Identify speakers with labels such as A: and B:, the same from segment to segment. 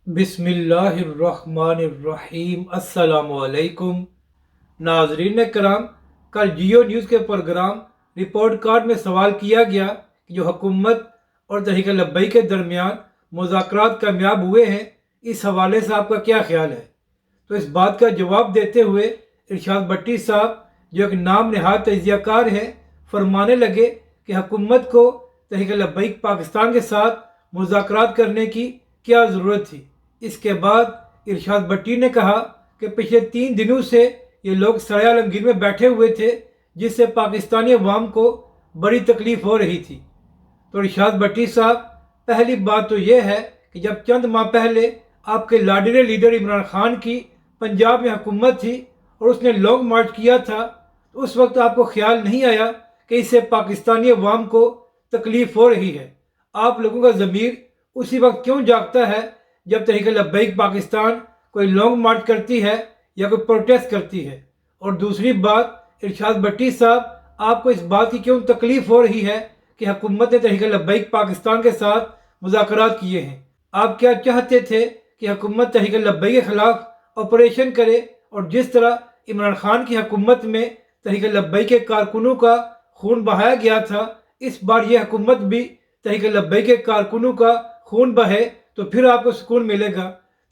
A: बिस्मिल्लाहिर्रहमानिर्रहीम। अस्सलाम वालेकुम नाजरीन कराम। कल जियो न्यूज़ के प्रोग्राम रिपोर्ट कार्ड में सवाल किया गया कि जो हुकूमत और तहरीक लब्बैक के दरमियान मुज़ाकरात कामयाब हुए हैं, इस हवाले से आपका क्या ख्याल है। तो इस बात का जवाब देते हुए इरशाद भट्टी साहब, जो एक नाम नहाद तजियाकार हैं, फरमाने लगे कि हुकूमत को तहरीक लब्बैक पाकिस्तान के साथ मुज़ाकरात करने की क्या ज़रूरत थी। इसके बाद इरशाद भट्टी ने कहा कि पिछले 3 दिनों से ये लोग सराय आलमगीर में बैठे हुए थे, जिससे पाकिस्तानी अवाम को बड़ी तकलीफ हो रही थी। तो इरशाद भट्टी साहब, पहली बात तो यह है कि जब चंद माह पहले आपके लाडले लीडर इमरान खान की पंजाब में हुकूमत थी और उसने लॉन्ग मार्च किया था, तो उस वक्त आपको ख्याल नहीं आया कि इससे पाकिस्तानी अवाम को तकलीफ हो रही है। आप लोगों का ज़मीर उसी वक्त क्यों जागता है जब तहरीक लब्बैक पाकिस्तान कोई लॉन्ग मार्च करती है या कोई प्रोटेस्ट करती है। और दूसरी बात, इरशाद भट्टी साहब, आपको इस बात की क्यों तकलीफ हो रही है कि हुकूमत ने तहरीक लब्बैक पाकिस्तान के साथ मुज़ाकरात किए हैं। आप क्या चाहते थे कि हुकूमत तहरीक लब्बैक के खिलाफ ऑपरेशन करे, और जिस तरह इमरान खान की हुकूमत में तहरीक लब्बैक के कारकुनों का खून बहाया गया था, इस बार यह हुकूमत भी तहरीक लब्बैक के कारकुनों का खून बहे तो फिर आपको सुकून मिलेगा।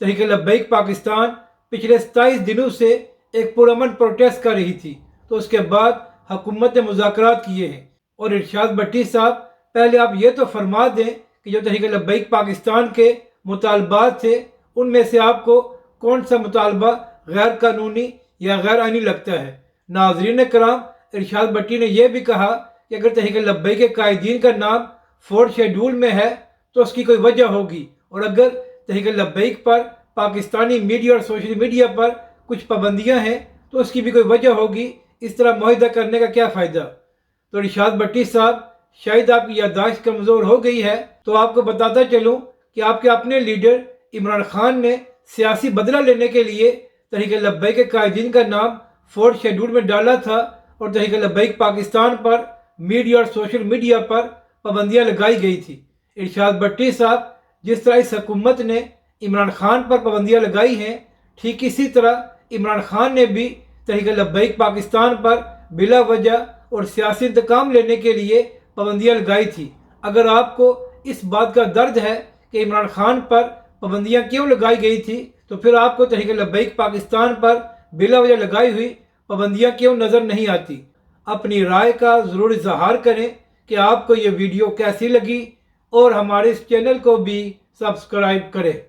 A: तहरीक लब्बैक पाकिस्तान पिछले 27 दिनों से एक पुरअमन प्रोटेस्ट कर रही थी, तो उसके बाद हुकूमत ने मुज़ाकरात किए हैं। और इरशाद भट्टी साहब, पहले आप ये तो फरमा दें कि जो तहरीक लब्बैक पाकिस्तान के मुतालबात थे, उनमें से आपको कौन सा मुतालबा गैर कानूनी या गैर आइनी लगता है। नाज़रीन कराम, इरशाद भट्टी ने यह भी कहा कि अगर तहरीक लब्बैक के कायदीन का नाम 4th शेड्यूल में है तो उसकी कोई वजह होगी, और अगर तहरीक लब्बैक पर पाकिस्तानी मीडिया और सोशल मीडिया पर कुछ पाबंदियां हैं तो उसकी भी कोई वजह होगी। इस तरह मुआहदा करने का क्या फ़ायदा। तो इरशाद भट्टी साहब, शायद आपकी याददाश्त कमज़ोर हो गई है, तो आपको बताता चलूँ कि आपके अपने लीडर इमरान खान ने सियासी बदला लेने के लिए तहरीक लब्बैक के कायदीन का नाम 4th शेड्यूल में डाला था, और तहरीक लब्बैक पाकिस्तान पर मीडिया और सोशल मीडिया पर पाबंदियाँ लगाई गई थी। इरशाद भट्टी साहब, जिस तरह इस हुकूमत ने इमरान खान पर पाबंदियाँ लगाई हैं, ठीक इसी तरह इमरान खान ने भी तहरीक लब्बैक पाकिस्तान पर बिला वजह और सियासी इंतकाम लेने के लिए पाबंदियाँ लगाई थी। अगर आपको इस बात का दर्द है कि इमरान खान पर पाबंदियाँ क्यों लगाई गई थी, तो फिर आपको तहरीक लब्बैक पाकिस्तान पर बिला वजह लगाई हुई पाबंदियाँ क्यों नज़र नहीं आती। अपनी राय का ज़रूर इज़हार करें कि आपको ये वीडियो कैसी लगी, और हमारे इस चैनल को भी सब्सक्राइब करें।